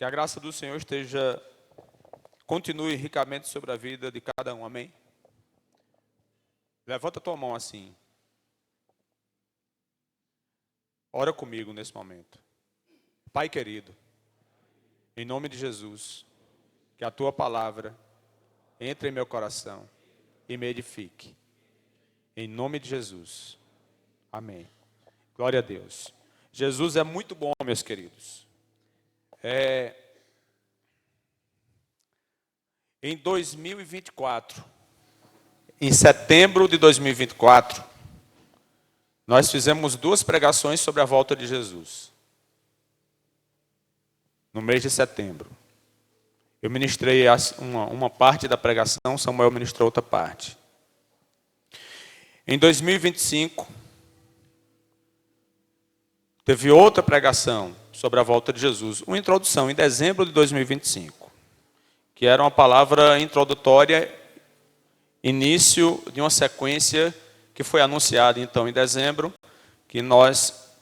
Que a graça do Senhor continue ricamente sobre a vida de cada um, amém? Levanta a tua mão assim. Ora comigo nesse momento. Pai querido, em nome de Jesus, que a tua palavra entre em meu coração e me edifique. Em nome de Jesus. Amém. Glória a Deus. Jesus é muito bom, meus queridos. Em 2024, em setembro de 2024, nós fizemos 2 pregações sobre a volta de Jesus. No mês de setembro. Eu ministrei uma parte da pregação, Samuel ministrou outra parte. Em 2025, teve outra pregação sobre a volta de Jesus, uma introdução em dezembro de 2025, que era uma palavra introdutória, início de uma sequência que foi anunciada então em dezembro, que nós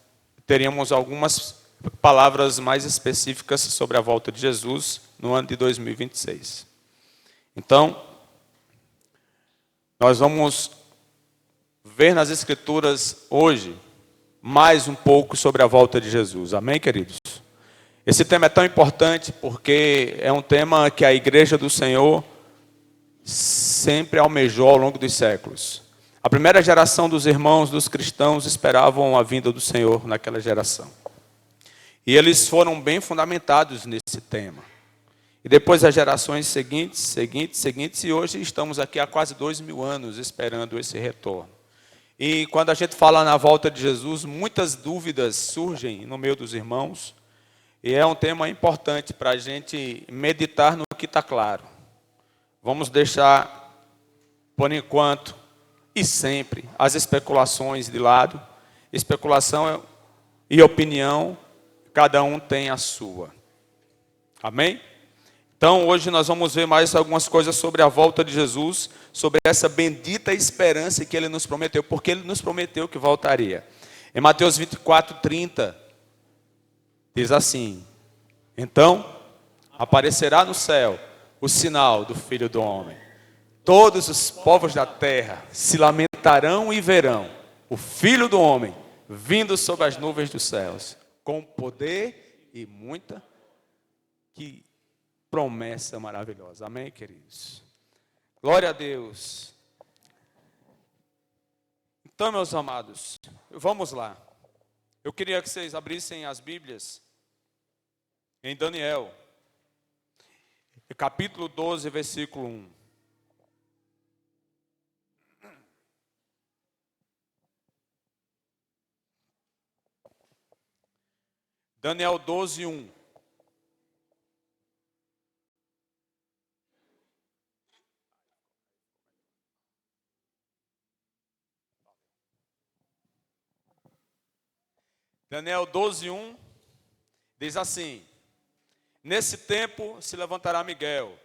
teríamos algumas palavras mais específicas sobre a volta de Jesus no ano de 2026. Então, nós vamos ver nas Escrituras hoje mais um pouco sobre a volta de Jesus. Amém, queridos? Esse tema é tão importante porque é um tema que a Igreja do Senhor sempre almejou ao longo dos séculos. A primeira geração dos irmãos, dos cristãos, esperavam a vinda do Senhor naquela geração. E eles foram bem fundamentados nesse tema. E depois as gerações seguintes, e hoje estamos aqui há quase 2000 anos esperando esse retorno. E quando a gente fala na volta de Jesus, muitas dúvidas surgem no meio dos irmãos. E é um tema importante para a gente meditar no que está claro. Vamos deixar, por enquanto e sempre, as especulações de lado. Especulação e opinião, cada um tem a sua. Amém? Então, hoje nós vamos ver mais algumas coisas sobre a volta de Jesus, sobre essa bendita esperança que Ele nos prometeu, porque Ele nos prometeu que voltaria. Em Mateus 24:30, diz assim: então, aparecerá no céu o sinal do Filho do Homem. Todos os povos da terra se lamentarão e verão o Filho do Homem vindo sobre as nuvens dos céus, com poder e muita promessa maravilhosa. Amém, queridos? Glória a Deus. Então, meus amados, vamos lá. Eu queria que vocês abrissem as Bíblias em Daniel, capítulo 12, versículo 1. Daniel 12, 1. Daniel 12, 1 diz assim: nesse tempo se levantará Miguel,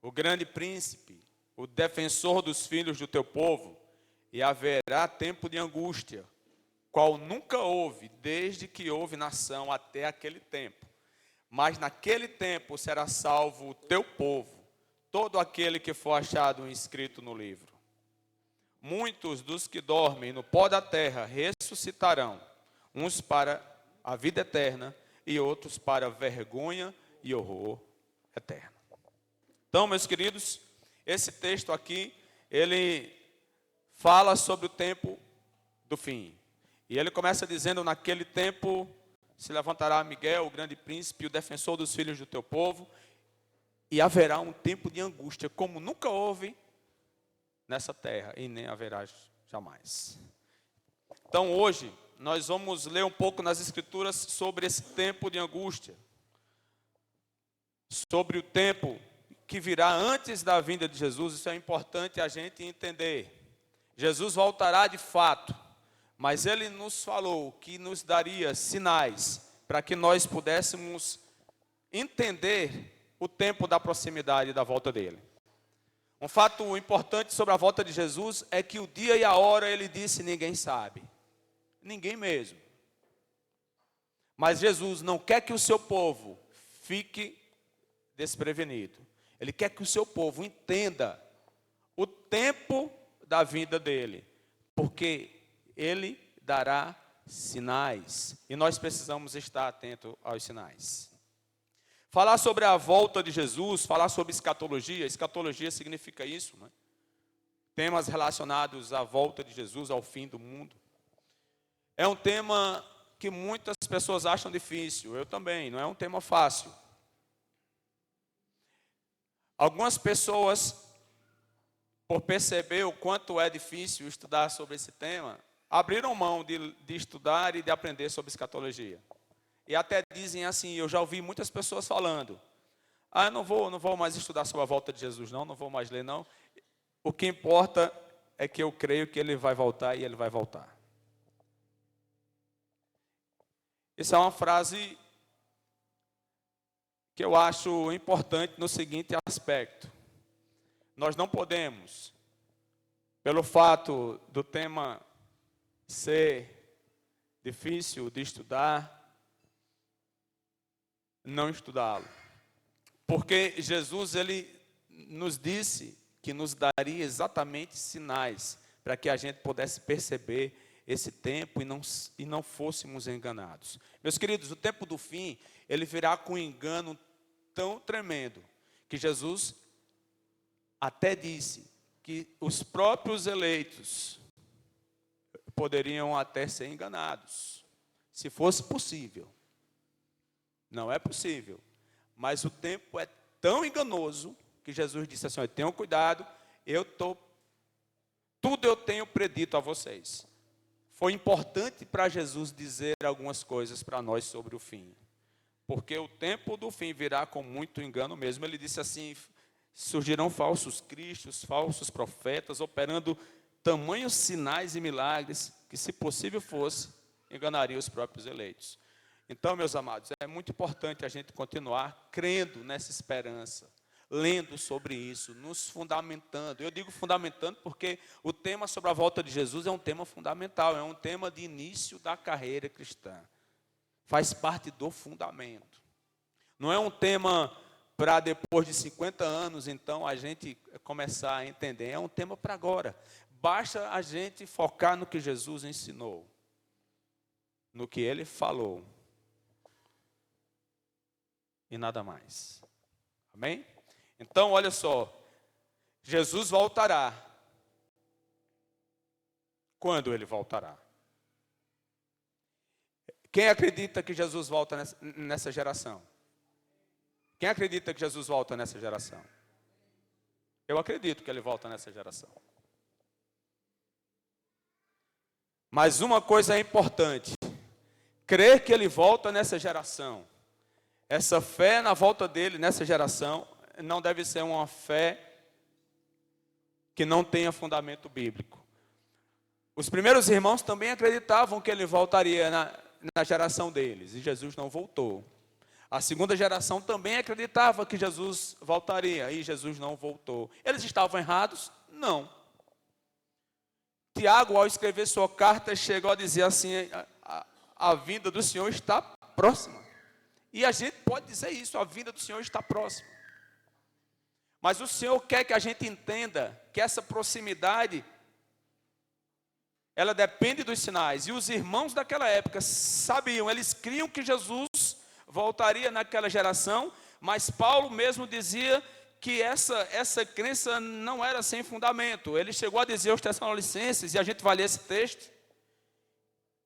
o grande príncipe, o defensor dos filhos do teu povo, e haverá tempo de angústia, qual nunca houve, desde que houve nação até aquele tempo. Mas naquele tempo será salvo o teu povo, todo aquele que for achado inscrito no livro. Muitos dos que dormem no pó da terra ressuscitarão, uns para a vida eterna e outros para vergonha e horror eterno. Então, meus queridos, esse texto aqui, ele fala sobre o tempo do fim. E ele começa dizendo: naquele tempo se levantará Miguel, o grande príncipe, o defensor dos filhos do teu povo, e haverá um tempo de angústia, como nunca houve nessa terra, e nem haverá jamais. Então, hoje, nós vamos ler um pouco nas Escrituras sobre esse tempo de angústia, sobre o tempo que virá antes da vinda de Jesus. Isso é importante a gente entender. Jesus voltará de fato, mas Ele nos falou que nos daria sinais para que nós pudéssemos entender o tempo da proximidade da volta dele. Um fato importante sobre a volta de Jesus é que o dia e a hora, Ele disse, ninguém sabe. Ninguém mesmo. Mas Jesus não quer que o seu povo fique desprevenido. Ele quer que o seu povo entenda o tempo da vinda dele, porque ele dará sinais, e nós precisamos estar atentos aos sinais. Falar sobre a volta de Jesus, falar sobre escatologia significa isso, né? Temas relacionados à volta de Jesus, ao fim do mundo. É um tema que muitas pessoas acham difícil, eu também, não é um tema fácil. Algumas pessoas, por perceber o quanto é difícil estudar sobre esse tema, abriram mão de estudar e de aprender sobre escatologia. E até dizem assim, eu já ouvi muitas pessoas falando, eu não vou mais estudar sobre a volta de Jesus, não vou mais ler, não. O que importa é que eu creio que ele vai voltar e ele vai voltar. Essa é uma frase que eu acho importante no seguinte aspecto. Nós não podemos, pelo fato do tema ser difícil de estudar, não estudá-lo. Porque Jesus, ele nos disse que nos daria exatamente sinais para que a gente pudesse perceber esse tempo e não fôssemos enganados. Meus queridos, o tempo do fim, ele virá com um engano tão tremendo, que Jesus até disse que os próprios eleitos poderiam até ser enganados, se fosse possível. Não é possível, mas o tempo é tão enganoso que Jesus disse assim, tenham cuidado, tudo eu tenho predito a vocês. Foi importante para Jesus dizer algumas coisas para nós sobre o fim, porque o tempo do fim virá com muito engano mesmo. Ele disse assim, surgirão falsos cristos, falsos profetas, operando tamanhos sinais e milagres, que se possível fosse, enganariam os próprios eleitos. Então, meus amados, é muito importante a gente continuar crendo nessa esperança, lendo sobre isso, nos fundamentando. Eu digo fundamentando porque o tema sobre a volta de Jesus é um tema fundamental, é um tema de início da carreira cristã. Faz parte do fundamento. Não é um tema para depois de 50 anos, então, a gente começar a entender. É um tema para agora. Basta a gente focar no que Jesus ensinou, no que ele falou. E nada mais. Amém? Então, olha só. Jesus voltará. Quando ele voltará? Quem acredita que Jesus volta nessa geração? Quem acredita que Jesus volta nessa geração? Eu acredito que ele volta nessa geração. Mas uma coisa é importante. Crer que ele volta nessa geração. Essa fé na volta dele nessa geração não deve ser uma fé que não tenha fundamento bíblico. Os primeiros irmãos também acreditavam que ele voltaria na geração deles, e Jesus não voltou. A segunda geração também acreditava que Jesus voltaria, e Jesus não voltou. Eles estavam errados? Não. Tiago, ao escrever sua carta, chegou a dizer assim, a vinda do Senhor está próxima. E a gente pode dizer isso, a vinda do Senhor está próxima. Mas o Senhor quer que a gente entenda que essa proximidade, ela depende dos sinais. E os irmãos daquela época sabiam, eles criam que Jesus voltaria naquela geração, mas Paulo mesmo dizia que essa crença não era sem fundamento. Ele chegou a dizer aos Tessalonicenses, e a gente vai ler esse texto,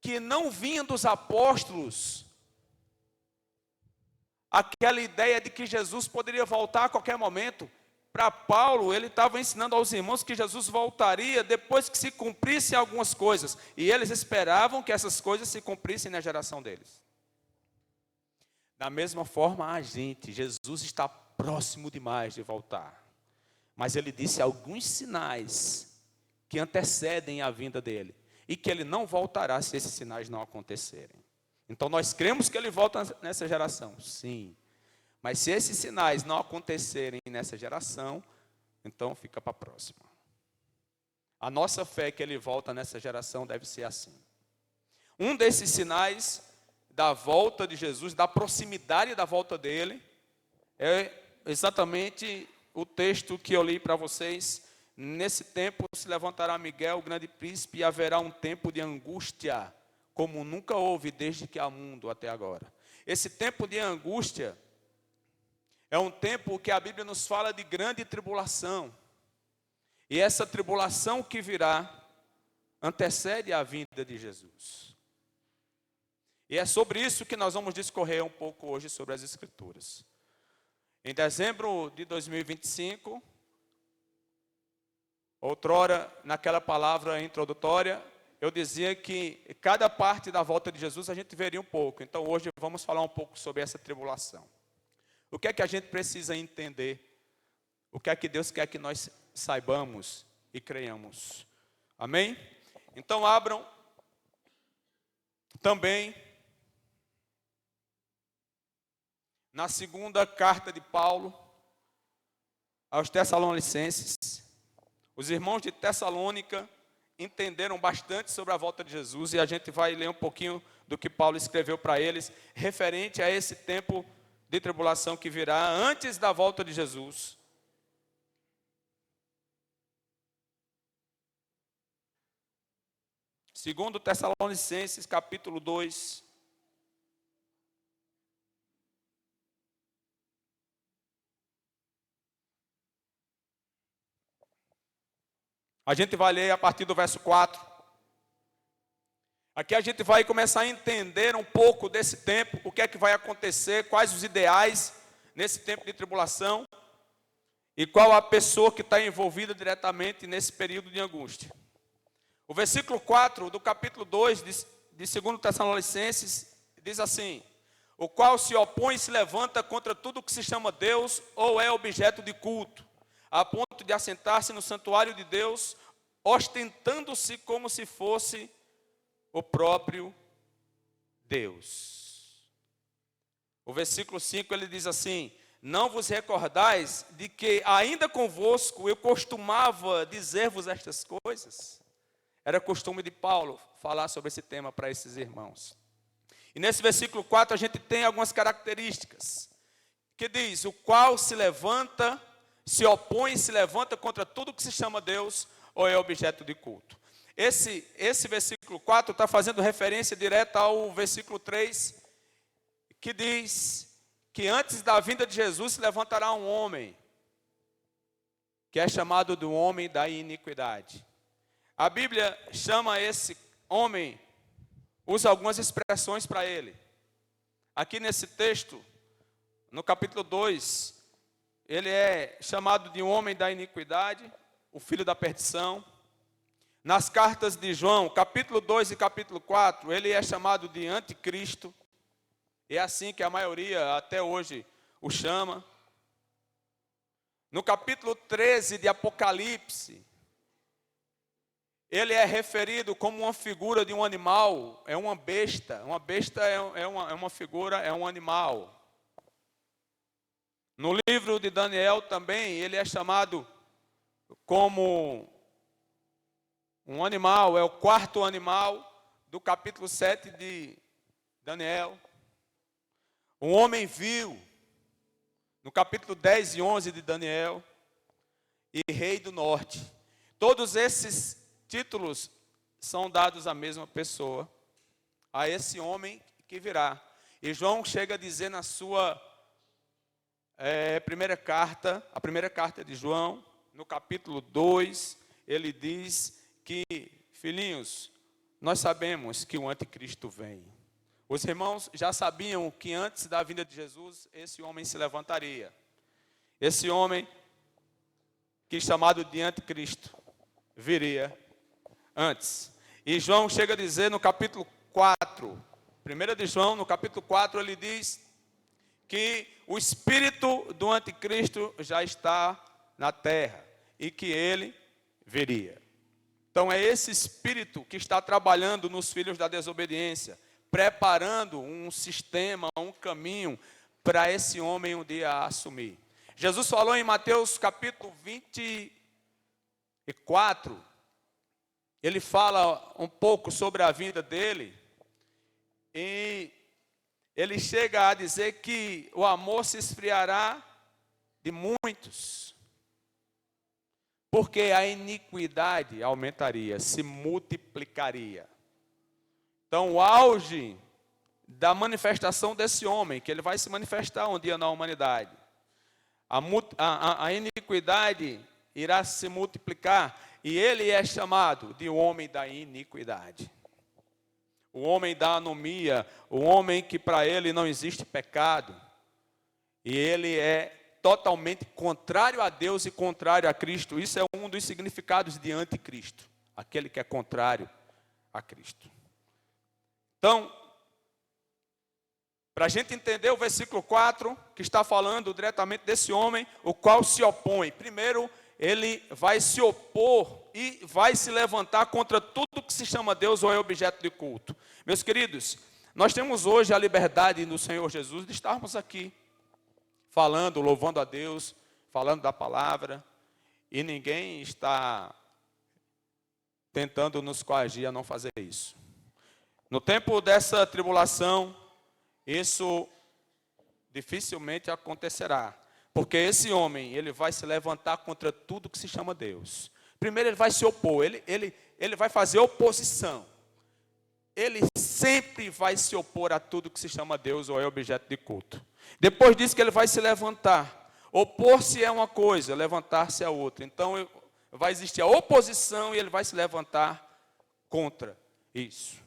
que não vinha dos apóstolos aquela ideia de que Jesus poderia voltar a qualquer momento. Para Paulo, ele estava ensinando aos irmãos que Jesus voltaria depois que se cumprissem algumas coisas. E eles esperavam que essas coisas se cumprissem na geração deles. Da mesma forma, a gente, Jesus está próximo demais de voltar. Mas ele disse alguns sinais que antecedem a vinda dele. E que ele não voltará se esses sinais não acontecerem. Então nós cremos que ele volta nessa geração, sim. Mas se esses sinais não acontecerem nessa geração, então fica para a próxima. A nossa fé que ele volta nessa geração deve ser assim. Um desses sinais da volta de Jesus, da proximidade da volta dele, é exatamente o texto que eu li para vocês. Nesse tempo se levantará Miguel, o grande príncipe, e haverá um tempo de angústia, como nunca houve desde que há mundo até agora. Esse tempo de angústia é um tempo que a Bíblia nos fala de grande tribulação. E essa tribulação que virá antecede a vinda de Jesus. E é sobre isso que nós vamos discorrer um pouco hoje sobre as Escrituras. Em dezembro de 2025, outrora, naquela palavra introdutória, eu dizia que cada parte da volta de Jesus a gente veria um pouco. Então hoje vamos falar um pouco sobre essa tribulação. O que é que a gente precisa entender? O que é que Deus quer que nós saibamos e creiamos? Amém? Então abram também na segunda carta de Paulo aos Tessalonicenses. Os irmãos de Tessalônica entenderam bastante sobre a volta de Jesus e a gente vai ler um pouquinho do que Paulo escreveu para eles, referente a esse tempo de tribulação que virá antes da volta de Jesus. Segundo Tessalonicenses, capítulo 2. A gente vai ler a partir do verso 4. Aqui a gente vai começar a entender um pouco desse tempo, o que é que vai acontecer, quais os ideais nesse tempo de tribulação e qual a pessoa que está envolvida diretamente nesse período de angústia. O versículo 4 do capítulo 2 de 2 Tessalonicenses diz assim: o qual se opõe e se levanta contra tudo que se chama Deus ou é objeto de culto, a ponto de assentar-se no santuário de Deus, ostentando-se como se fosse o próprio Deus. O versículo 5 ele diz assim: não vos recordais de que ainda convosco eu costumava dizer-vos estas coisas? Era costume de Paulo falar sobre esse tema para esses irmãos. E nesse versículo 4 a gente tem algumas características, que diz: o qual se levanta, se opõe e se levanta contra tudo que se chama Deus ou é objeto de culto. Esse versículo 4 está fazendo referência direta ao versículo 3, que diz que antes da vinda de Jesus se levantará um homem, que é chamado do homem da iniquidade. A Bíblia chama esse homem, usa algumas expressões para ele. Aqui nesse texto, no capítulo 2, ele é chamado de homem da iniquidade, o filho da perdição. Nas cartas de João, capítulo 2 e capítulo 4, ele é chamado de anticristo. É assim que a maioria até hoje o chama. No capítulo 13 de Apocalipse, ele é referido como uma figura de um animal, é uma besta. Uma besta é uma figura, é um animal. No livro de Daniel também, ele é chamado como um animal, é o quarto animal do capítulo 7 de Daniel. Um homem vil, no capítulo 10 e 11 de Daniel. E rei do norte. Todos esses títulos são dados à mesma pessoa, a esse homem que virá. E João chega a dizer na sua primeira carta, a primeira carta de João, no capítulo 2, ele diz que, filhinhos, nós sabemos que o anticristo vem. Os irmãos já sabiam que antes da vinda de Jesus, esse homem se levantaria. Esse homem, que é chamado de anticristo, viria antes. E João chega a dizer no capítulo 4, 1 de João, no capítulo 4, ele diz que o espírito do anticristo já está na terra e que ele viria. Então é esse espírito que está trabalhando nos filhos da desobediência, preparando um sistema, um caminho para esse homem um dia assumir. Jesus falou em Mateus capítulo 24, ele fala um pouco sobre a vida dele, e ele chega a dizer que o amor se esfriará de muitos, porque a iniquidade aumentaria, se multiplicaria. Então, o auge da manifestação desse homem, que ele vai se manifestar um dia na humanidade, a iniquidade irá se multiplicar, e ele é chamado de homem da iniquidade. O homem da anomia, o homem que para ele não existe pecado, e ele é totalmente contrário a Deus e contrário a Cristo. Isso é um dos significados de anticristo, aquele que é contrário a Cristo. Então, para a gente entender o versículo 4, que está falando diretamente desse homem, o qual se opõe. Primeiro, ele vai se opor e vai se levantar contra tudo que se chama Deus ou é objeto de culto. Meus queridos, nós temos hoje a liberdade no Senhor Jesus de estarmos aqui, falando, louvando a Deus, falando da palavra, e ninguém está tentando nos coagir a não fazer isso. No tempo dessa tribulação, isso dificilmente acontecerá, porque esse homem, ele vai se levantar contra tudo que se chama Deus. Primeiro ele vai se opor, ele vai fazer oposição. Ele sempre vai se opor a tudo que se chama Deus ou é objeto de culto. Depois disso que ele vai se levantar. Opor-se é uma coisa, levantar-se é outra. Então vai existir a oposição e ele vai se levantar contra isso.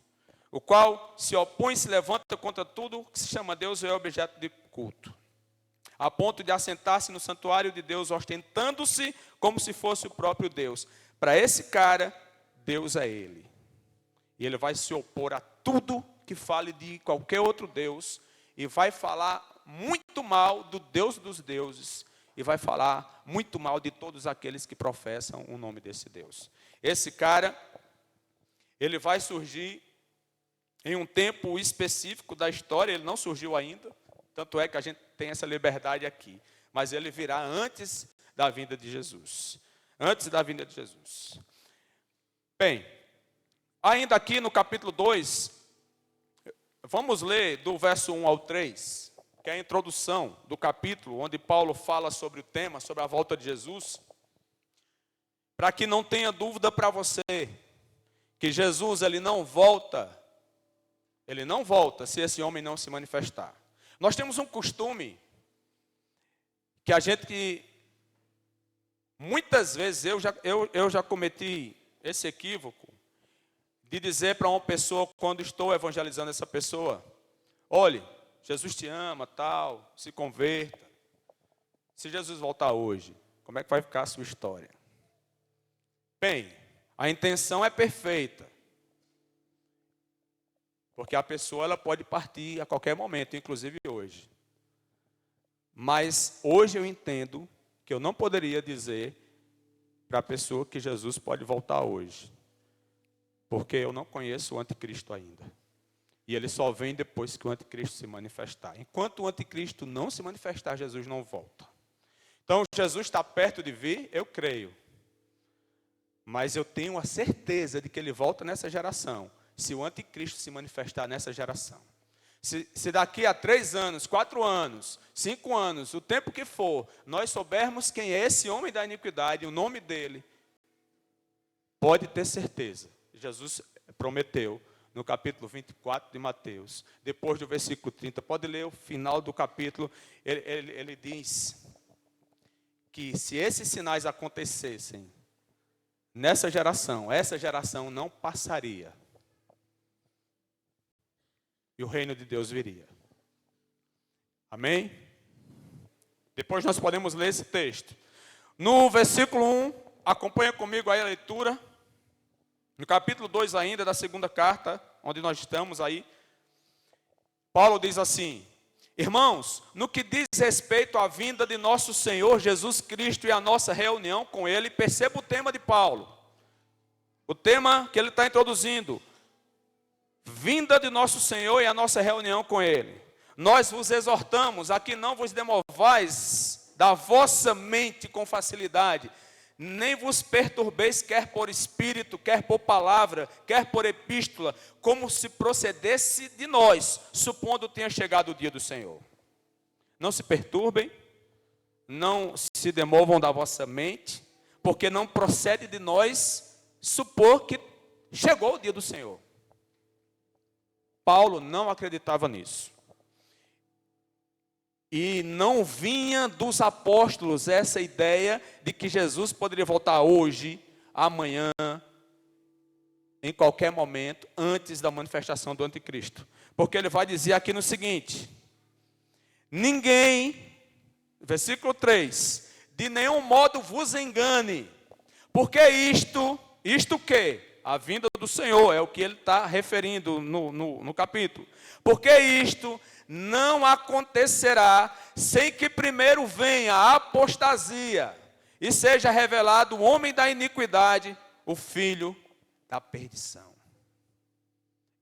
O qual se opõe e se levanta contra tudo que se chama Deus ou é objeto de culto, a ponto de assentar-se no santuário de Deus, ostentando-se como se fosse o próprio Deus. Para esse cara, Deus é ele. E ele vai se opor a tudo que fale de qualquer outro Deus, e vai falar muito mal do Deus dos deuses, e vai falar muito mal de todos aqueles que professam o nome desse Deus. Esse cara, ele vai surgir em um tempo específico da história, ele não surgiu ainda, tanto é que a gente tem essa liberdade aqui, mas ele virá antes da vinda de Jesus. Antes da vinda de Jesus. Bem, ainda aqui no capítulo 2, vamos ler do verso 1 ao 3, que é a introdução do capítulo, onde Paulo fala sobre o tema, sobre a volta de Jesus, para que não tenha dúvida para você, que Jesus ele não volta se esse homem não se manifestar. Nós temos um costume, que a gente, muitas vezes, eu já cometi esse equívoco, de dizer para uma pessoa, quando estou evangelizando essa pessoa, olhe, Jesus te ama, tal, se converta. Se Jesus voltar hoje, como é que vai ficar a sua história? Bem, a intenção é perfeita, porque a pessoa ela pode partir a qualquer momento, inclusive hoje. Mas hoje eu entendo que eu não poderia dizer para a pessoa que Jesus pode voltar hoje, porque eu não conheço o anticristo ainda. E ele só vem depois que o anticristo se manifestar. Enquanto o anticristo não se manifestar, Jesus não volta. Então, Jesus está perto de vir, eu creio. Mas eu tenho a certeza de que ele volta nessa geração, se o anticristo se manifestar nessa geração. Se daqui a 3 anos, 4 anos, 5 anos, o tempo que for, nós soubermos quem é esse homem da iniquidade, o nome dele, pode ter certeza. Jesus prometeu no capítulo 24 de Mateus, depois do versículo 30, pode ler o final do capítulo, ele diz que se esses sinais acontecessem nessa geração, essa geração não passaria. E o reino de Deus viria. Amém? Depois nós podemos ler esse texto. No versículo 1, acompanha comigo aí a leitura. No capítulo 2 ainda, da segunda carta, onde nós estamos aí, Paulo diz assim: irmãos, no que diz respeito à vinda de nosso Senhor Jesus Cristo e à nossa reunião com Ele, perceba o tema de Paulo. O tema que ele está introduzindo. Vinda de nosso Senhor e a nossa reunião com Ele. Nós vos exortamos a que não vos demovais da vossa mente com facilidade, nem vos perturbeis, quer por espírito, quer por palavra, quer por epístola, como se procedesse de nós, supondo tenha chegado o dia do Senhor. Não se perturbem, não se demovam da vossa mente, porque não procede de nós supor que chegou o dia do Senhor. Paulo não acreditava nisso. E não vinha dos apóstolos essa ideia de que Jesus poderia voltar hoje, amanhã, em qualquer momento, antes da manifestação do anticristo. Porque ele vai dizer aqui no seguinte: ninguém, versículo 3, de nenhum modo vos engane, porque isto o quê? A vinda do Senhor, é o que ele está referindo no capítulo. Porque isto não acontecerá sem que primeiro venha a apostasia e seja revelado o homem da iniquidade, o filho da perdição.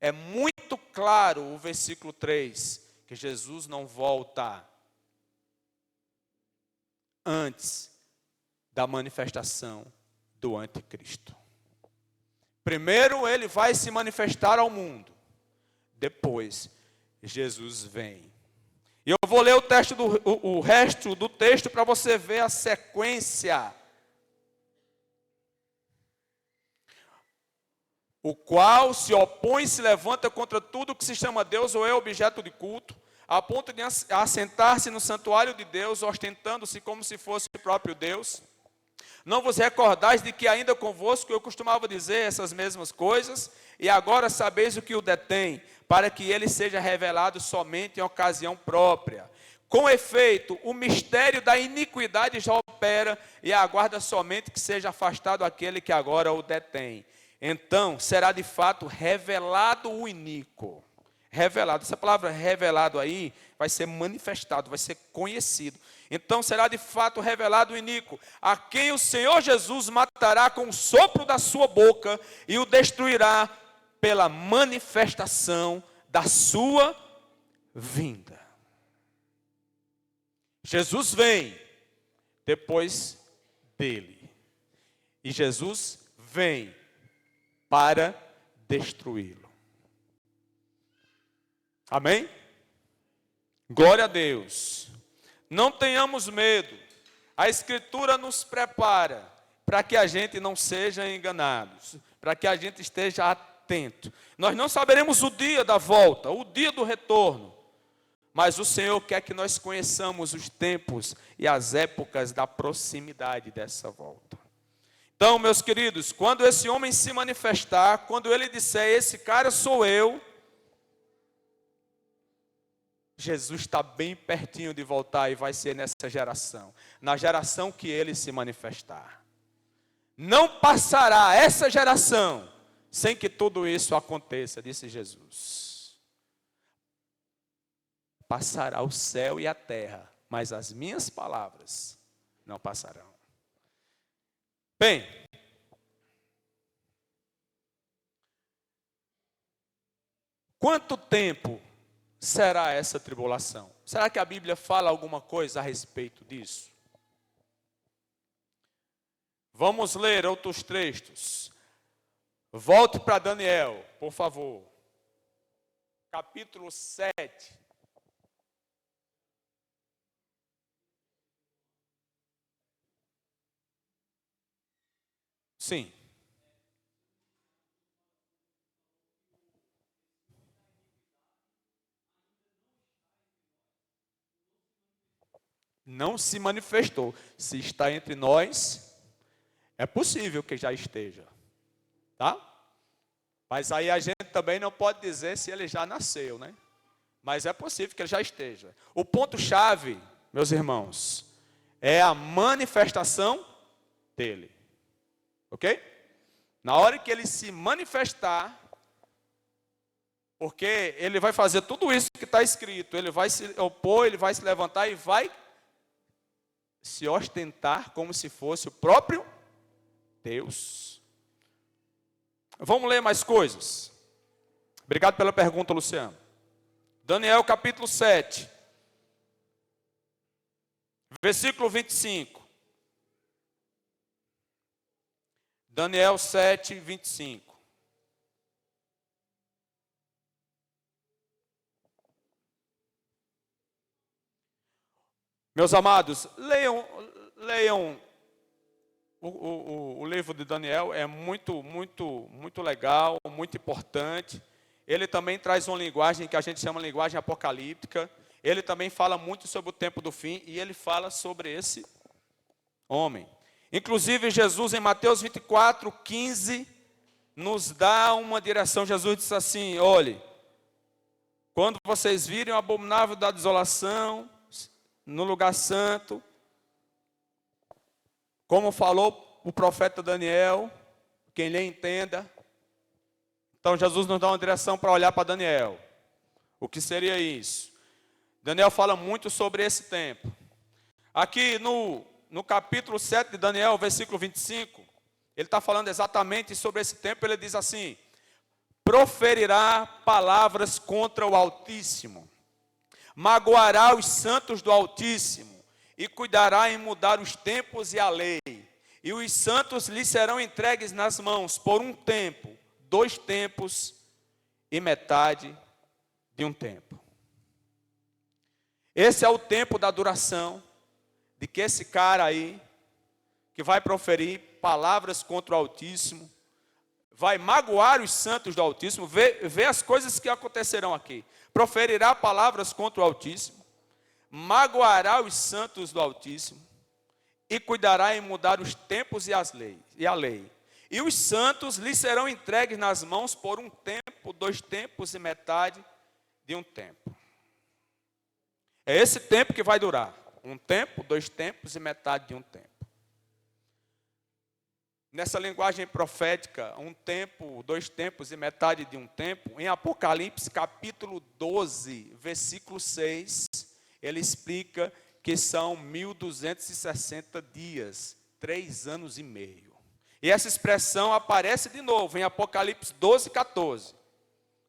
É muito claro o versículo 3, que Jesus não volta antes da manifestação do anticristo. Primeiro ele vai se manifestar ao mundo, depois Jesus vem. E eu vou ler o resto do texto para você ver a sequência. O qual se opõe e se levanta contra tudo que se chama Deus ou é objeto de culto, a ponto de assentar-se no santuário de Deus, ostentando-se como se fosse o próprio Deus. Não vos recordais de que ainda convosco eu costumava dizer essas mesmas coisas, e agora sabeis o que o detém, para que ele seja revelado somente em ocasião própria. Com efeito, o mistério da iniquidade já opera, e aguarda somente que seja afastado aquele que agora o detém. Então, será de fato revelado o iníquo. Revelado, essa palavra revelado aí, vai ser manifestado, vai ser conhecido. Então será de fato revelado o iníquo, a quem o Senhor Jesus matará com o sopro da sua boca e o destruirá pela manifestação da sua vinda. Jesus vem depois dele. E Jesus vem para destruí-lo. Amém? Glória a Deus. Não tenhamos medo. A Escritura nos prepara para que a gente não seja enganado, para que a gente esteja atento. Nós não saberemos o dia da volta, o dia do retorno, mas o Senhor quer que nós conheçamos os tempos e as épocas da proximidade dessa volta. Então, meus queridos, quando esse homem se manifestar, quando ele disser, esse cara sou eu, Jesus está bem pertinho de voltar e vai ser nessa geração, na geração que ele se manifestar. Não passará essa geração sem que tudo isso aconteça, disse Jesus. Passará o céu e a terra, mas as minhas palavras não passarão. Bem, quanto tempo será essa tribulação? Será que a Bíblia fala alguma coisa a respeito disso? Vamos ler outros textos. Volte para Daniel, por favor. Capítulo 7. Sim. Não se manifestou. Se está entre nós, é possível que já esteja. Tá? Mas aí a gente também não pode dizer se ele já nasceu, né? Mas é possível que ele já esteja. O ponto-chave, meus irmãos, é a manifestação dele. Ok? Na hora que ele se manifestar, porque ele vai fazer tudo isso que está escrito, ele vai se opor, ele vai se levantar e vai se ostentar como se fosse o próprio Deus. Vamos ler mais coisas. Obrigado pela pergunta, Luciano. Daniel capítulo 7, versículo 25. Daniel 7, 25. Meus amados, leiam o livro de Daniel, é muito legal, muito importante. Ele também traz uma linguagem que a gente chama de linguagem apocalíptica. Ele também fala muito sobre o tempo do fim e ele fala sobre esse homem. Inclusive, Jesus, em Mateus 24, 15, nos dá uma direção. Jesus disse assim: olhe, quando vocês virem o abominável da desolação no lugar santo, como falou o profeta Daniel, quem lhe entenda. Então Jesus nos dá uma direção para olhar para Daniel. O que seria isso? Daniel fala muito sobre esse tempo. Aqui no capítulo 7 de Daniel, versículo 25, ele está falando exatamente sobre esse tempo. Ele diz assim: proferirá palavras contra o Altíssimo, magoará os santos do Altíssimo, e cuidará em mudar os tempos e a lei. E os santos lhe serão entregues nas mãos por um tempo, 2 tempos e metade de um tempo. Esse é o tempo da duração de que esse cara aí, que vai proferir palavras contra o Altíssimo, vai magoar os santos do Altíssimo. Vê as coisas que acontecerão aqui. Proferirá palavras contra o Altíssimo, magoará os santos do Altíssimo, e cuidará em mudar os tempos e a lei. E os santos lhe serão entregues nas mãos por um tempo, 2 tempos e metade de um tempo. É esse tempo que vai durar. 1 tempo, 2 tempos e metade de um tempo. Nessa linguagem profética, 1 tempo, 2 tempos e metade de um tempo, em Apocalipse capítulo 12, versículo 6, ele explica que são 1260 dias, 3 anos e meio. E essa expressão aparece de novo em Apocalipse 12, 14.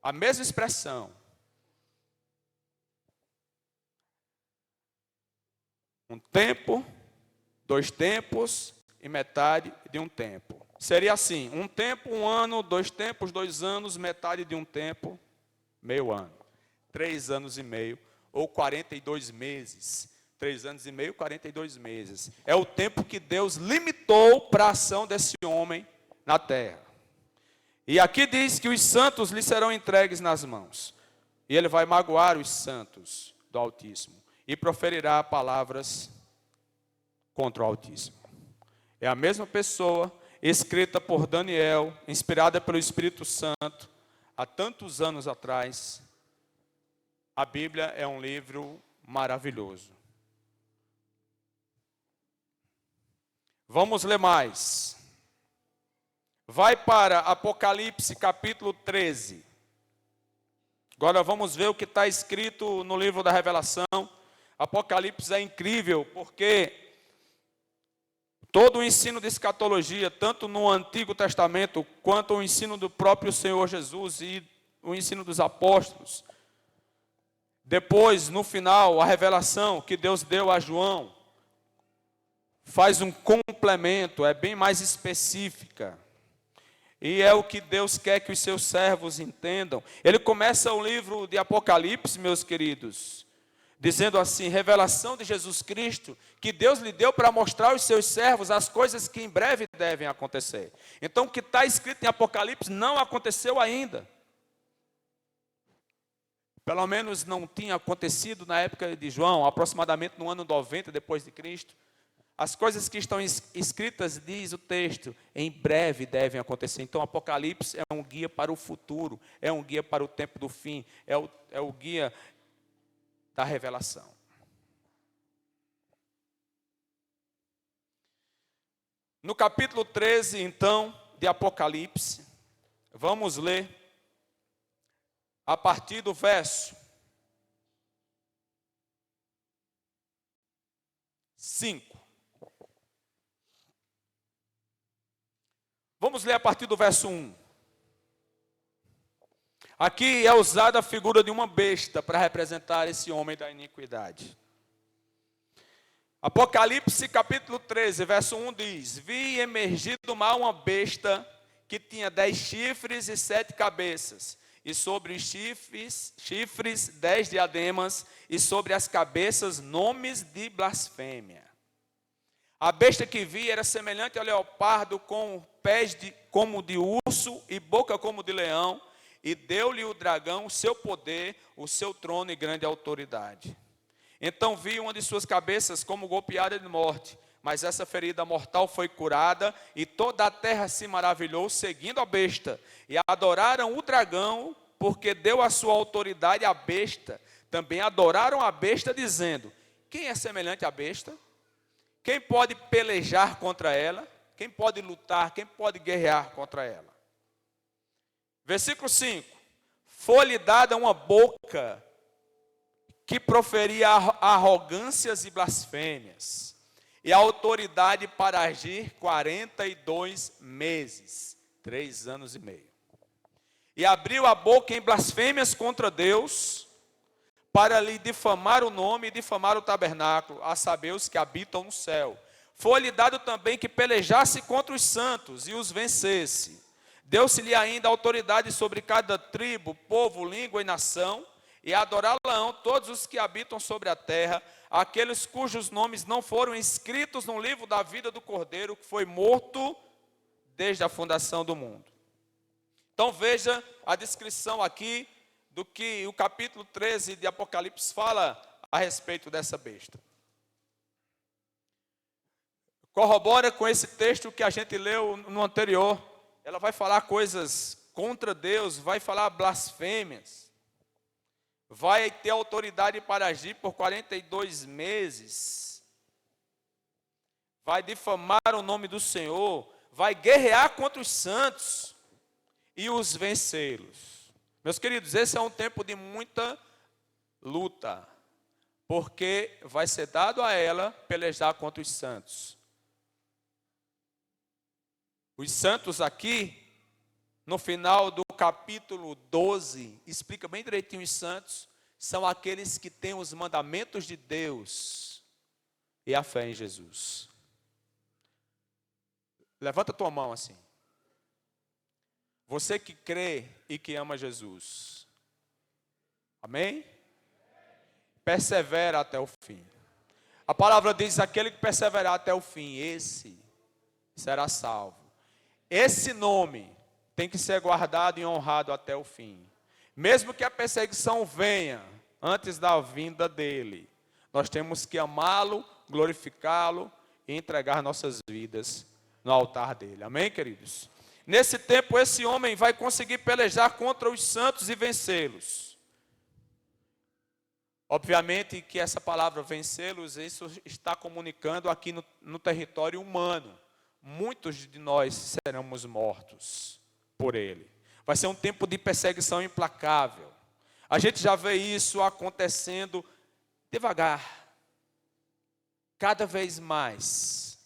A mesma expressão. 1 tempo, 2 tempos e metade de um tempo. Seria assim: 1 tempo, 1 ano, 2 tempos, 2 anos, metade de um tempo, meio ano. 3 anos e meio, ou 42 meses. 3 anos e meio, 42 meses. É o tempo que Deus limitou para a ação desse homem na terra. E aqui diz que os santos lhe serão entregues nas mãos. E ele vai magoar os santos do Altíssimo. E proferirá palavras contra o Altíssimo. É a mesma pessoa, escrita por Daniel, inspirada pelo Espírito Santo, há tantos anos atrás. A Bíblia é um livro maravilhoso. Vamos ler mais. Vai para Apocalipse capítulo 13. Agora vamos ver o que está escrito no livro da Revelação. Apocalipse é incrível porque todo o ensino de escatologia, tanto no Antigo Testamento, quanto o ensino do próprio Senhor Jesus e o ensino dos apóstolos. Depois, no final, a revelação que Deus deu a João, faz um complemento, é bem mais específica. E é o que Deus quer que os seus servos entendam. Ele começa o livro de Apocalipse, meus queridos, dizendo assim: revelação de Jesus Cristo, que Deus lhe deu para mostrar aos seus servos as coisas que em breve devem acontecer. Então, o que está escrito em Apocalipse não aconteceu ainda. Pelo menos não tinha acontecido na época de João, aproximadamente no ano 90 depois de Cristo. As coisas que estão escritas, diz o texto, em breve devem acontecer. Então, Apocalipse é um guia para o futuro, é um guia para o tempo do fim, é o guia da revelação. No capítulo 13, então, de Apocalipse, vamos ler a partir do verso 5. Vamos ler a partir do verso 1. Aqui é usada a figura de uma besta para representar esse homem da iniquidade. Apocalipse capítulo 13, verso 1 diz: Vi emergir do mar uma besta que tinha 10 chifres e 7 cabeças, e sobre os chifres 10 diademas, e sobre as cabeças nomes de blasfêmia. A besta que vi era semelhante ao leopardo, com pés como de urso e boca como de leão, e deu-lhe o dragão o seu poder, o seu trono e grande autoridade. Então vi uma de suas cabeças como golpeada de morte, mas essa ferida mortal foi curada, e toda a terra se maravilhou, seguindo a besta, e adoraram o dragão, porque deu a sua autoridade à besta. Também adoraram a besta, dizendo: quem é semelhante à besta? Quem pode pelejar contra ela? Quem pode lutar? Quem pode guerrear contra ela? Versículo 5. Foi-lhe dada uma boca que proferia arrogâncias e blasfêmias, e a autoridade para agir 42 meses, 3 anos e meio. E abriu a boca em blasfêmias contra Deus, para lhe difamar o nome e difamar o tabernáculo, a saber, os que habitam no céu. Foi-lhe dado também que pelejasse contra os santos e os vencesse. Deu-se-lhe ainda autoridade sobre cada tribo, povo, língua e nação, e adorá-lo todos os que habitam sobre a terra, aqueles cujos nomes não foram escritos no livro da vida do Cordeiro, que foi morto desde a fundação do mundo. Então veja a descrição aqui do que o capítulo 13 de Apocalipse fala a respeito dessa besta. Corrobora com esse texto que a gente leu no anterior. Ela vai falar coisas contra Deus, vai falar blasfêmias, vai ter autoridade para agir por 42 meses, vai difamar o nome do Senhor, vai guerrear contra os santos e os vencê-los. Meus queridos, esse é um tempo de muita luta, porque vai ser dado a ela pelejar contra os santos. Os santos aqui, no final do capítulo 12, explica bem direitinho os santos, são aqueles que têm os mandamentos de Deus e a fé em Jesus. Levanta a tua mão assim. Você que crê e que ama Jesus. Amém? Persevera até o fim. A palavra diz: aquele que perseverar até o fim, esse será salvo. Esse nome tem que ser guardado e honrado até o fim. Mesmo que a perseguição venha antes da vinda dele, nós temos que amá-lo, glorificá-lo e entregar nossas vidas no altar dele. Amém, queridos? Nesse tempo, esse homem vai conseguir pelejar contra os santos e vencê-los. Obviamente que essa palavra vencê-los, isso está comunicando aqui no território humano. Muitos de nós seremos mortos por ele. Vai ser um tempo de perseguição implacável. A gente já vê isso acontecendo devagar. Cada vez mais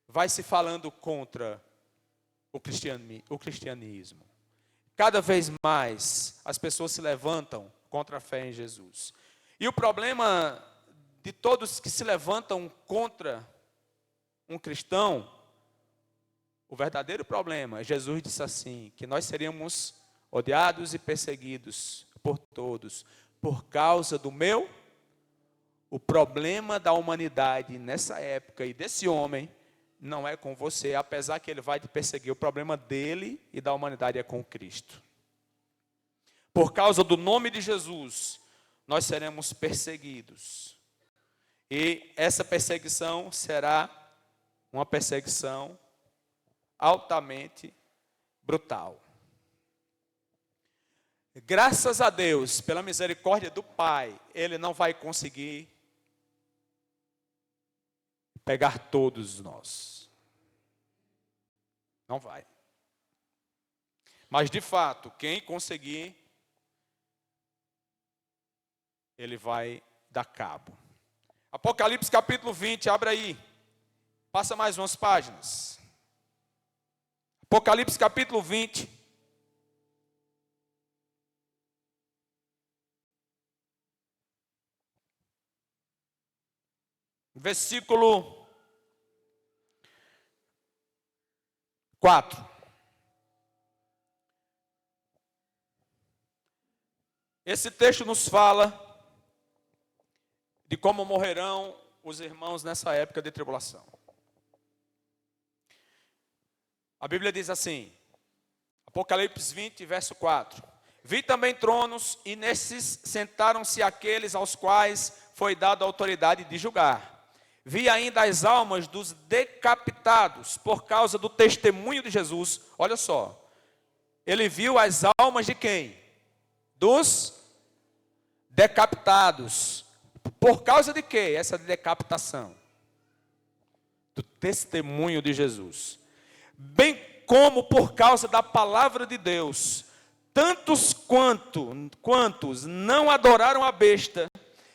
vai se falando contra o cristianismo. Cada vez mais as pessoas se levantam contra a fé em Jesus. E o problema de todos que se levantam contra um cristão, o verdadeiro problema, Jesus disse assim, que nós seríamos odiados e perseguidos por todos, por causa do meu. O problema da humanidade nessa época e desse homem não é com você, apesar que ele vai te perseguir. O problema dele e da humanidade é com Cristo. Por causa do nome de Jesus, nós seremos perseguidos. E essa perseguição será uma perseguição altamente brutal. Graças a Deus, pela misericórdia do Pai, ele não vai conseguir pegar todos nós. Não vai. Mas de fato, quem conseguir, ele vai dar cabo. Apocalipse capítulo 20, abre aí. Passa mais umas páginas. Apocalipse capítulo 20. versículo 4. Esse texto nos fala de como morrerão os irmãos nessa época de tribulação. A Bíblia diz assim, Apocalipse 20, verso 4. Vi também tronos, e nesses sentaram-se aqueles aos quais foi dada a autoridade de julgar. Vi ainda as almas dos decapitados por causa do testemunho de Jesus. Olha só, ele viu as almas de quem? Dos decapitados. Por causa de quê? Essa decapitação. Do testemunho de Jesus. Bem como por causa da palavra de Deus. Tantos quantos não adoraram a besta,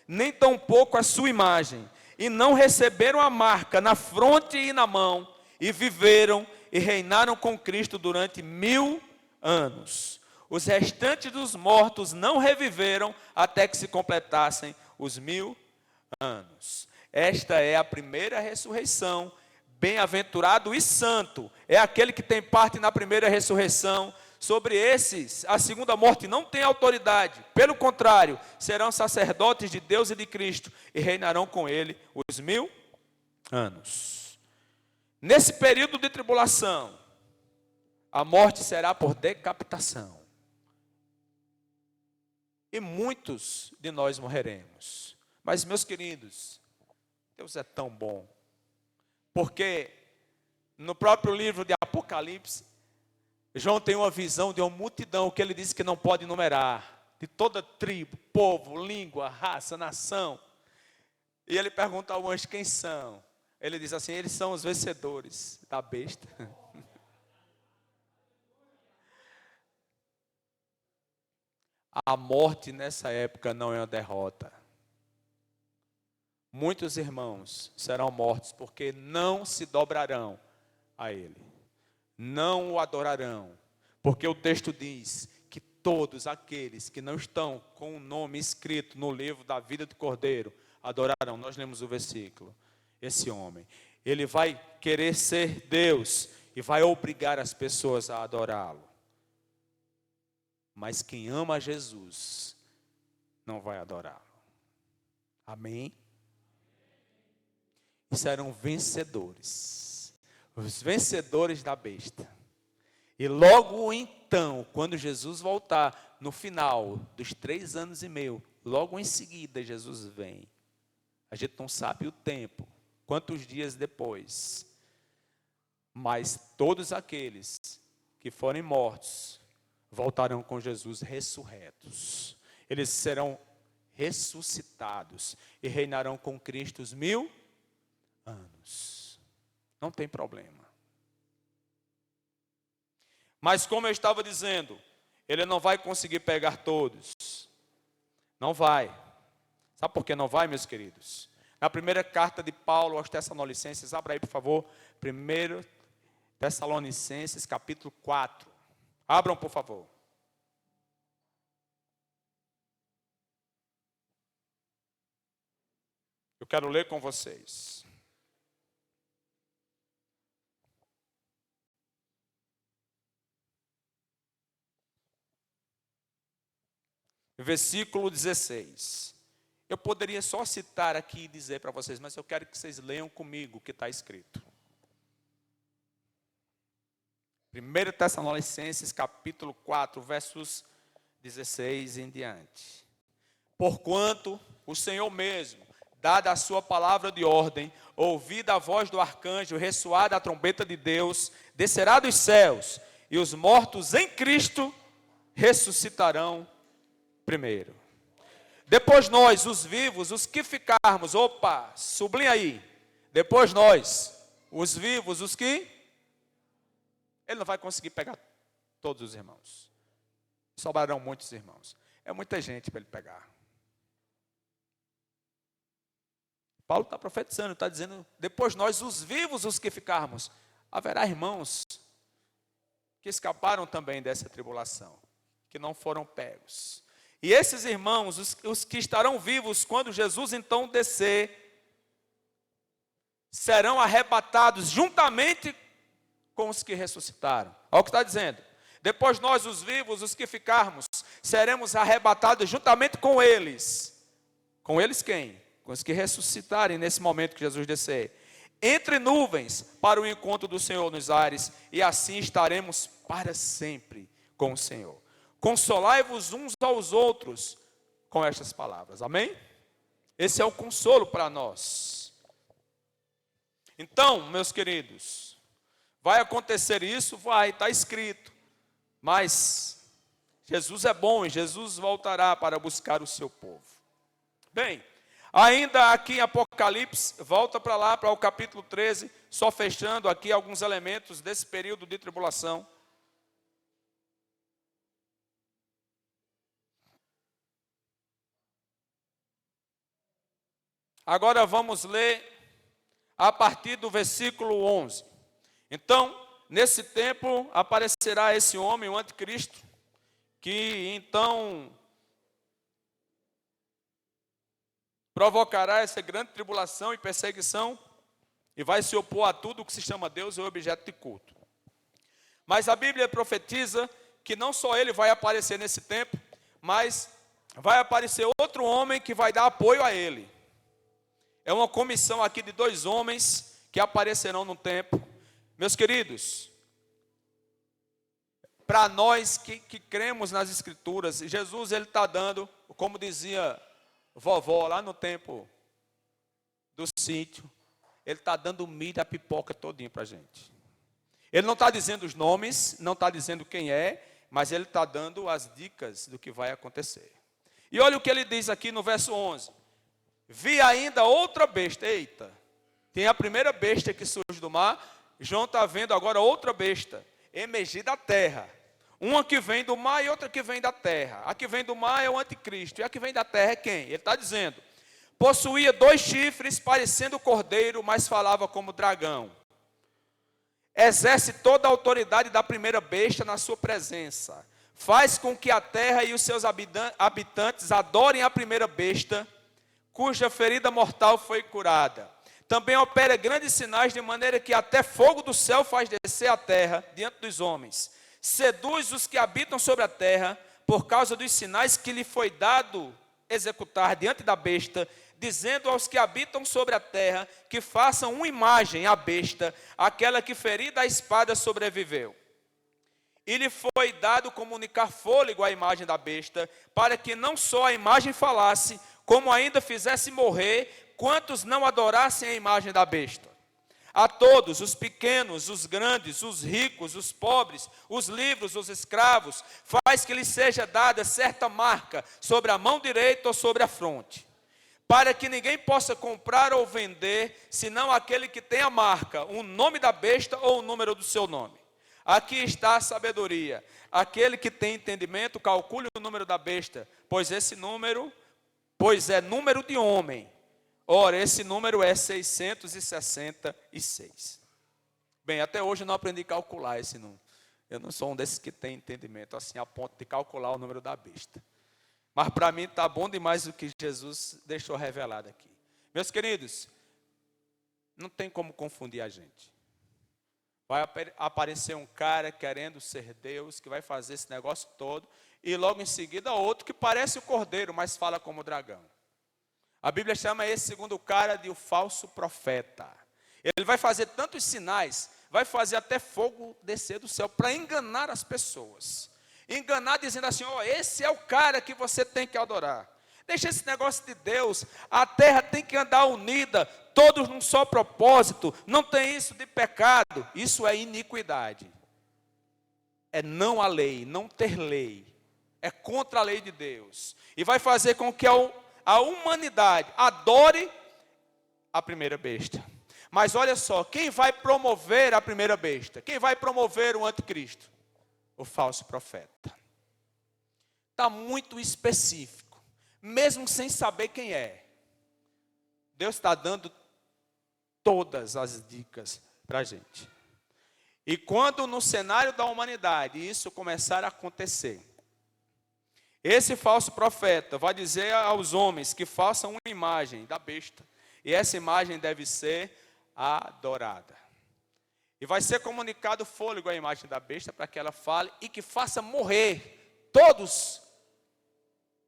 nem tampouco a sua imagem, e não receberam a marca na fronte e na mão, e viveram e reinaram com Cristo durante 1000 anos. Os restantes dos mortos não reviveram até que se completassem os 1000 anos. Esta é a primeira ressurreição. Bem-aventurado e santo é aquele que tem parte na primeira ressurreição. Sobre esses, a segunda morte não tem autoridade. Pelo contrário, serão sacerdotes de Deus e de Cristo e reinarão com ele os 1000 anos. Nesse período de tribulação, a morte será por decapitação. E muitos de nós morreremos. Mas, meus queridos, Deus é tão bom. Porque no próprio livro de Apocalipse, João tem uma visão de uma multidão que ele disse que não pode numerar. De toda tribo, povo, língua, raça, nação. E ele pergunta ao anjo quem são. Ele diz assim, eles são os vencedores da besta. A morte nessa época não é uma derrota. Muitos irmãos serão mortos porque não se dobrarão a ele. Não o adorarão. Porque o texto diz que todos aqueles que não estão com o nome escrito no livro da vida do Cordeiro adorarão. Nós lemos o versículo. Esse homem, ele vai querer ser Deus e vai obrigar as pessoas a adorá-lo. Mas quem ama Jesus não vai adorá-lo. Amém? E serão vencedores. Os vencedores da besta. E logo então, quando Jesus voltar, no final dos 3 anos e meio, logo em seguida Jesus vem. A gente não sabe o tempo, quantos dias depois. Mas todos aqueles que forem mortos, voltarão com Jesus ressurretos. Eles serão ressuscitados e reinarão com Cristo os 1000 anos. Não tem problema. Mas como eu estava dizendo, ele não vai conseguir pegar todos. Não vai. Sabe por que não vai, meus queridos? Na primeira carta de Paulo aos Tessalonicenses, abra aí, por favor, 1 Tessalonicenses, capítulo 4. Abram, por favor. Eu quero ler com vocês. Versículo 16. Eu poderia só citar aqui e dizer para vocês, mas eu quero que vocês leiam comigo o que está escrito. 1 Tessalonicenses, capítulo 4, versos 16 em diante. Porquanto o Senhor mesmo, dada a sua palavra de ordem, ouvida a voz do arcanjo, ressoada a trombeta de Deus, descerá dos céus, e os mortos em Cristo ressuscitarão primeiro. Depois nós, os vivos, os que ficarmos, sublinha aí. Depois nós, os vivos, os que... Ele não vai conseguir pegar todos os irmãos. Sobrarão muitos irmãos. É muita gente para ele pegar. Paulo está profetizando, está dizendo, depois nós, os vivos, os que ficarmos, haverá irmãos que escaparam também dessa tribulação, que não foram pegos. E esses irmãos, os que estarão vivos, quando Jesus então descer, serão arrebatados juntamente com os que ressuscitaram. Olha o que está dizendo. Depois nós, os vivos, os que ficarmos, seremos arrebatados juntamente com eles. Com eles quem? Com os que ressuscitarem nesse momento que Jesus descer. Entre nuvens para o encontro do Senhor nos ares, e assim estaremos para sempre com o Senhor. Consolai-vos uns aos outros com estas palavras. Amém? Esse é o consolo para nós. Então, meus queridos, vai acontecer isso? Vai, está escrito. Mas Jesus é bom e Jesus voltará para buscar o seu povo. Bem, ainda aqui em Apocalipse, volta para lá, para o capítulo 13, só fechando aqui alguns elementos desse período de tribulação. Agora vamos ler a partir do versículo 11. Então, nesse tempo aparecerá esse homem, o anticristo, que então provocará essa grande tribulação e perseguição e vai se opor a tudo que se chama Deus ou objeto de culto. Mas a Bíblia profetiza que não só ele vai aparecer nesse tempo, mas vai aparecer outro homem que vai dar apoio a ele. É uma comissão aqui de 2 homens que aparecerão no tempo. Meus queridos, para nós que cremos nas Escrituras, Jesus ele está dando, como dizia vovó lá no tempo do sítio, ele está dando milho a pipoca todinho para a gente. Ele não está dizendo os nomes, não está dizendo quem é, mas ele está dando as dicas do que vai acontecer. E olha o que ele diz aqui no verso 11. Vi ainda outra besta, eita, tem a primeira besta que surge do mar, João está vendo agora outra besta, emergir da terra. Uma que vem do mar e outra que vem da terra. A que vem do mar é o anticristo, e a que vem da terra é quem? Ele está dizendo, possuía 2 chifres, parecendo cordeiro, mas falava como dragão. Exerce toda a autoridade da primeira besta na sua presença. Faz com que a terra e os seus habitantes adorem a primeira besta, cuja ferida mortal foi curada. Também opera grandes sinais, de maneira que até fogo do céu faz descer a terra diante dos homens. Seduz os que habitam sobre a terra, por causa dos sinais que lhe foi dado executar diante da besta, dizendo aos que habitam sobre a terra, que façam uma imagem à besta, aquela que ferida a espada sobreviveu. E lhe foi dado comunicar fôlego à imagem da besta, para que não só a imagem falasse, como ainda fizesse morrer quantos não adorassem a imagem da besta. A todos, os pequenos, os grandes, os ricos, os pobres, os livres, os escravos, faz que lhes seja dada certa marca sobre a mão direita ou sobre a fronte, para que ninguém possa comprar ou vender, senão aquele que tem a marca, o nome da besta ou o número do seu nome. Aqui está a sabedoria. Aquele que tem entendimento, calcule o número da besta, pois é número de homem. Ora, esse número é 666. Bem, até hoje eu não aprendi a calcular esse número. Eu não sou um desses que tem entendimento assim, a ponto de calcular o número da besta. Mas para mim está bom demais o que Jesus deixou revelado aqui. Meus queridos, não tem como confundir a gente. Vai aparecer um cara querendo ser Deus, que vai fazer esse negócio todo, e logo em seguida outro que parece o cordeiro, mas fala como o dragão. A Bíblia chama esse segundo cara de o falso profeta. Ele vai fazer tantos sinais, vai fazer até fogo descer do céu para enganar as pessoas. Enganar dizendo assim, esse é o cara que você tem que adorar. Deixa esse negócio de Deus, a terra tem que andar unida, todos num só propósito, não tem isso de pecado, isso é iniquidade. É não a lei, não ter lei, é contra a lei de Deus. E vai fazer com que a humanidade adore a primeira besta. Mas olha só, quem vai promover a primeira besta? Quem vai promover o anticristo? O falso profeta. Está muito específico, mesmo sem saber quem é. Deus está dando todas as dicas para a gente. E quando no cenário da humanidade isso começar a acontecer, esse falso profeta vai dizer aos homens que façam uma imagem da besta. E essa imagem deve ser adorada. E vai ser comunicado fôlego à imagem da besta para que ela fale e que faça morrer todos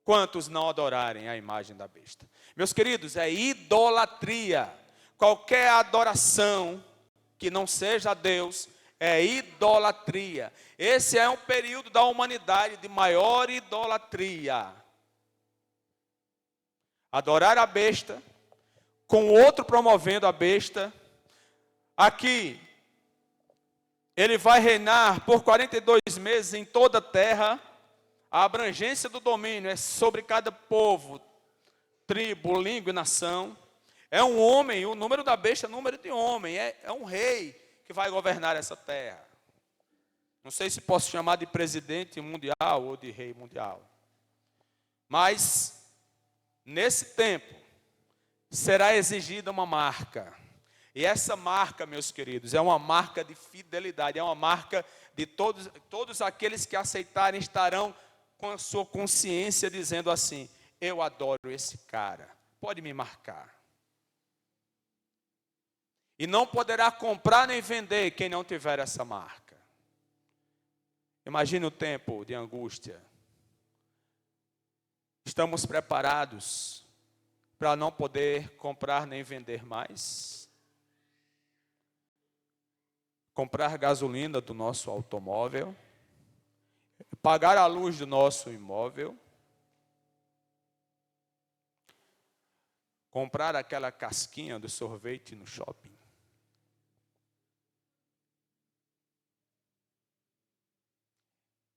quantos não adorarem a imagem da besta. Meus queridos, é idolatria. Qualquer adoração que não seja a Deus é idolatria. Esse é um período da humanidade de maior idolatria. Adorar a besta, com o outro promovendo a besta. Aqui, ele vai reinar por 42 meses em toda a terra. A abrangência do domínio é sobre cada povo, tribo, língua e nação. É um homem, o número da besta é número de homem. É um rei que vai governar essa terra. Não sei se posso chamar de presidente mundial ou de rei mundial. Mas, nesse tempo, será exigida uma marca. E essa marca, meus queridos, é uma marca de fidelidade, é uma marca de todos aqueles que aceitarem estarão com a sua consciência dizendo assim: eu adoro esse cara, pode me marcar. E não poderá comprar nem vender quem não tiver essa marca. Imagine o tempo de angústia. Estamos preparados para não poder comprar nem vender mais? Comprar gasolina do nosso automóvel, pagar a luz do nosso imóvel, comprar aquela casquinha do sorvete no shopping.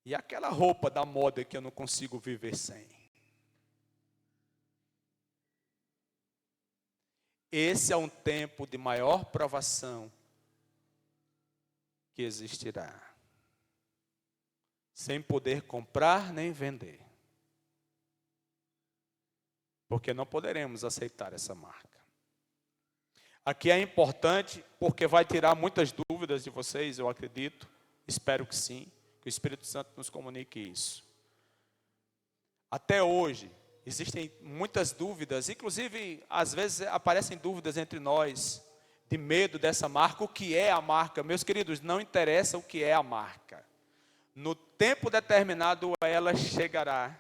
E aquela roupa da moda que eu não consigo viver sem. Esse é um tempo de maior provação que existirá. Sem poder comprar nem vender. Porque não poderemos aceitar essa marca. Aqui é importante porque vai tirar muitas dúvidas de vocês, eu acredito. Espero que sim, que o Espírito Santo nos comunique isso. Até hoje, existem muitas dúvidas, inclusive, às vezes aparecem dúvidas entre nós, de medo dessa marca. O que é a marca? Meus queridos, não interessa o que é a marca. No tempo determinado ela chegará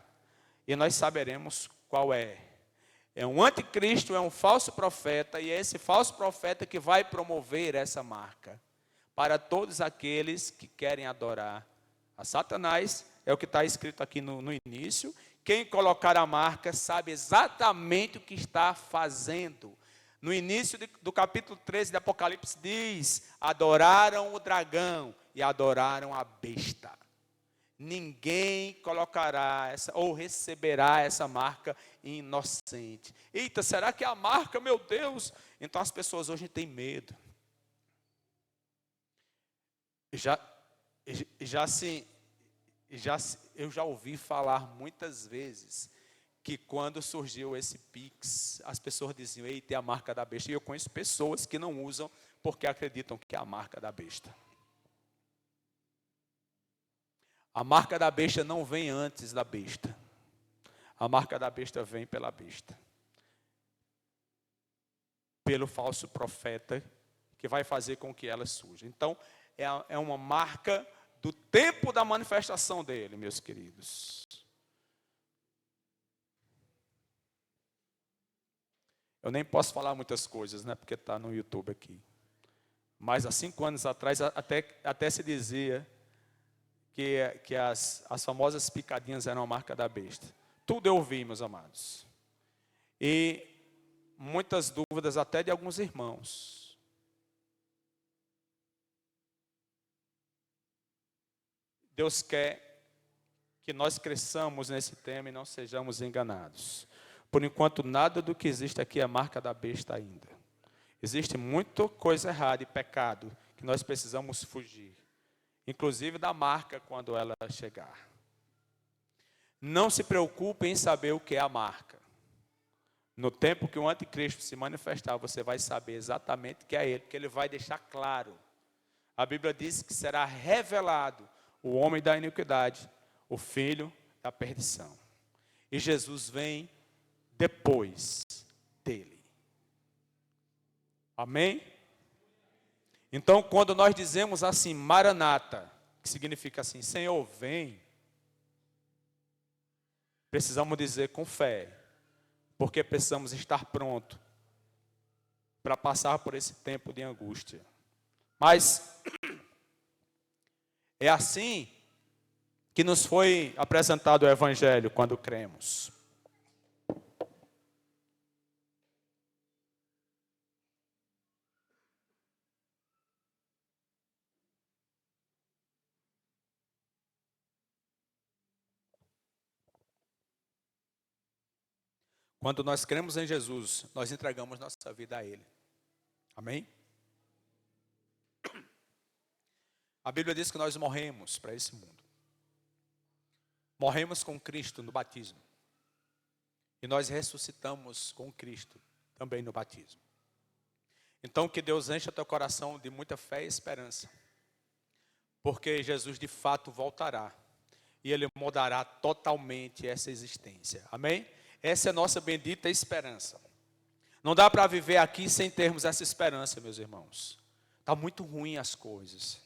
e nós saberemos qual é. É um anticristo, é um falso profeta, e é esse falso profeta que vai promover essa marca para todos aqueles que querem adorar a Satanás. É o que está escrito aqui no início. Quem colocar a marca sabe exatamente o que está fazendo. No início do capítulo 13 de Apocalipse diz: adoraram o dragão e adoraram a besta. Ninguém colocará ou receberá essa marca inocente. Eita, será que é a marca, meu Deus? Então as pessoas hoje têm medo. Eu já ouvi falar muitas vezes que quando surgiu esse Pix, as pessoas diziam: eita, é a marca da besta. E eu conheço pessoas que não usam porque acreditam que é a marca da besta. A marca da besta não vem antes da besta. A marca da besta vem pela besta. Pelo falso profeta que vai fazer com que ela surja. Então, é uma marca do tempo da manifestação dele, meus queridos. Eu nem posso falar muitas coisas, né? Porque está no YouTube aqui. Mas há 5 anos atrás, até se dizia que as famosas picadinhas eram a marca da besta. Tudo eu ouvi, meus amados. E muitas dúvidas até de alguns irmãos. Deus quer que nós cresçamos nesse tema e não sejamos enganados. Por enquanto, nada do que existe aqui é a marca da besta ainda. Existe muita coisa errada e pecado que nós precisamos fugir. Inclusive da marca quando ela chegar. Não se preocupe em saber o que é a marca. No tempo que o anticristo se manifestar, você vai saber exatamente que é ele, porque ele vai deixar claro. A Bíblia diz que será revelado o homem da iniquidade, o filho da perdição. E Jesus vem depois dele. Amém? Então, quando nós dizemos assim, Maranata, que significa assim, Senhor, vem, precisamos dizer com fé, porque precisamos estar prontos para passar por esse tempo de angústia. Mas é assim que nos foi apresentado o Evangelho quando cremos. Quando nós cremos em Jesus, nós entregamos nossa vida a Ele. Amém? A Bíblia diz que nós morremos para esse mundo. Morremos com Cristo no batismo. E nós ressuscitamos com Cristo também no batismo. Então que Deus encha teu coração de muita fé e esperança. Porque Jesus de fato voltará. E Ele mudará totalmente essa existência. Amém? Essa é a nossa bendita esperança. Não dá para viver aqui sem termos essa esperança, meus irmãos. Está muito ruim as coisas.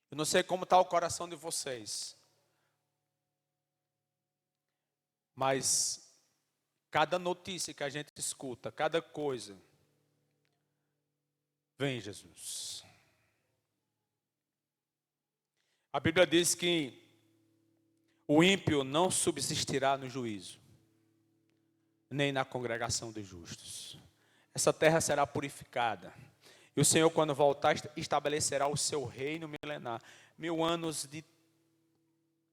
Eu não sei como está o coração de vocês. Mas cada notícia que a gente escuta, cada coisa, vem Jesus. A Bíblia diz que o ímpio não subsistirá no juízo, nem na congregação dos justos. Essa terra será purificada. E o Senhor, quando voltar, estabelecerá o seu reino milenar. 1000 anos de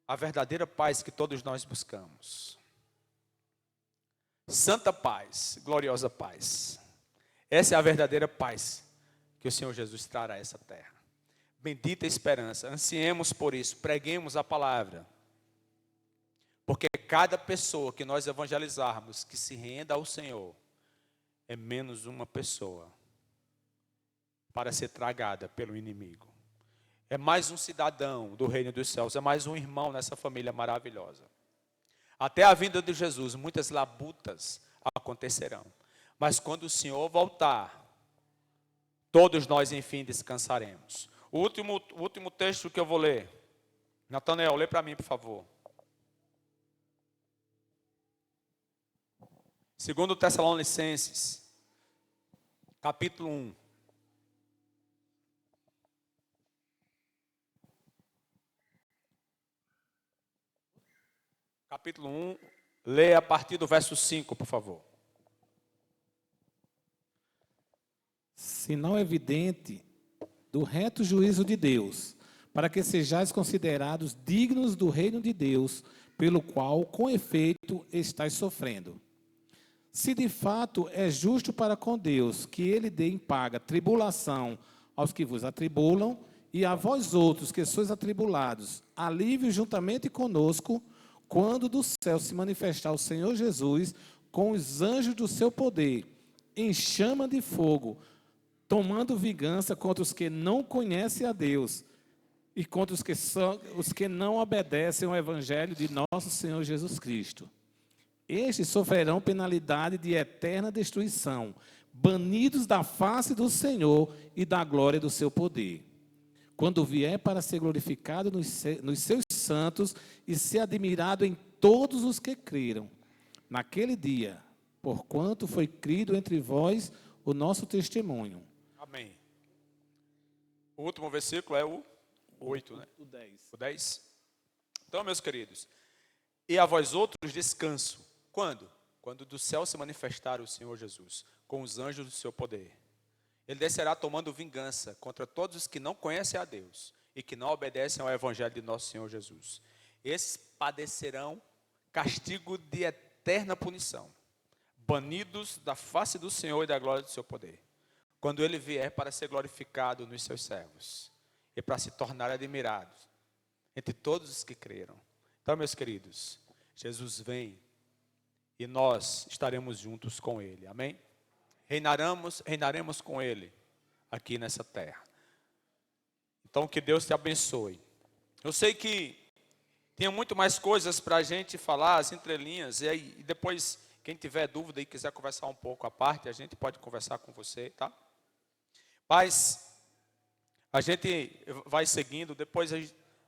a verdadeira paz que todos nós buscamos. Santa paz, gloriosa paz. Essa é a verdadeira paz que o Senhor Jesus trará a essa terra. Bendita esperança, ansiemos por isso, preguemos a palavra. Porque cada pessoa que nós evangelizarmos, que se renda ao Senhor, é menos uma pessoa para ser tragada pelo inimigo. É mais um cidadão do reino dos céus, é mais um irmão nessa família maravilhosa. Até a vinda de Jesus, muitas labutas acontecerão. Mas quando o Senhor voltar, todos nós, enfim, descansaremos. O último texto que eu vou ler. Natanael, lê para mim, por favor. 2 Tessalonicenses, capítulo 1. Capítulo 1, lê a partir do verso 5, por favor. Sinal evidente do reto juízo de Deus, para que sejais considerados dignos do reino de Deus, pelo qual, com efeito, estáis sofrendo. Se de fato é justo para com Deus que ele dê em paga tribulação aos que vos atribulam, e a vós outros que sois atribulados, alívio juntamente conosco, quando do céu se manifestar o Senhor Jesus com os anjos do seu poder, em chama de fogo, tomando vingança contra os que não conhecem a Deus e contra os que não obedecem ao evangelho de nosso Senhor Jesus Cristo. Estes sofrerão penalidade de eterna destruição, banidos da face do Senhor e da glória do seu poder, quando vier para ser glorificado nos seus santos e ser admirado em todos os que creram. Naquele dia, porquanto foi crido entre vós o nosso testemunho. Amém. O último versículo é o 8, né? O 10. O 10. Então, meus queridos, e a vós outros descanso. Quando? Quando do céu se manifestar o Senhor Jesus, com os anjos do seu poder. Ele descerá tomando vingança contra todos os que não conhecem a Deus e que não obedecem ao evangelho de nosso Senhor Jesus. Esses padecerão castigo de eterna punição, banidos da face do Senhor e da glória do seu poder, quando ele vier para ser glorificado nos seus servos e para se tornar admirado entre todos os que creram. Então, meus queridos, Jesus vem e nós estaremos juntos com ele, amém? Reinaremos com ele aqui nessa terra. Então, que Deus te abençoe. Eu sei que tem muito mais coisas para a gente falar, as entrelinhas, e depois Quem tiver dúvida e quiser conversar um pouco à parte, a gente pode conversar com você, tá? Mas a gente vai seguindo, depois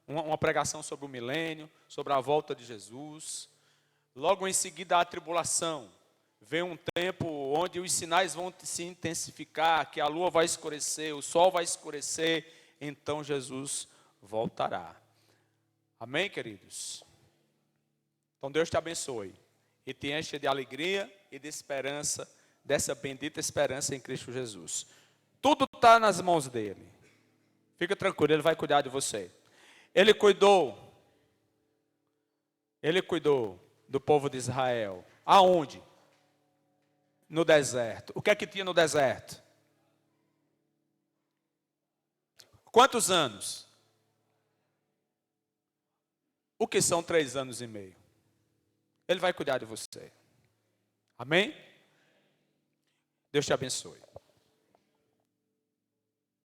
uma pregação sobre o milênio, sobre a volta de Jesus. Logo em seguida a tribulação. Vem um tempo onde os sinais vão se intensificar, que a lua vai escurecer, o sol vai escurecer, então Jesus voltará. Amém, queridos? Então Deus te abençoe e te enche de alegria e de esperança, dessa bendita esperança em Cristo Jesus. Tudo está nas mãos dele. Fica tranquilo, ele vai cuidar de você. Ele cuidou do povo de Israel. Aonde? No deserto. O que é que tinha no deserto? Quantos anos? O que são 3 anos e meio? Ele vai cuidar de você. Amém? Deus te abençoe.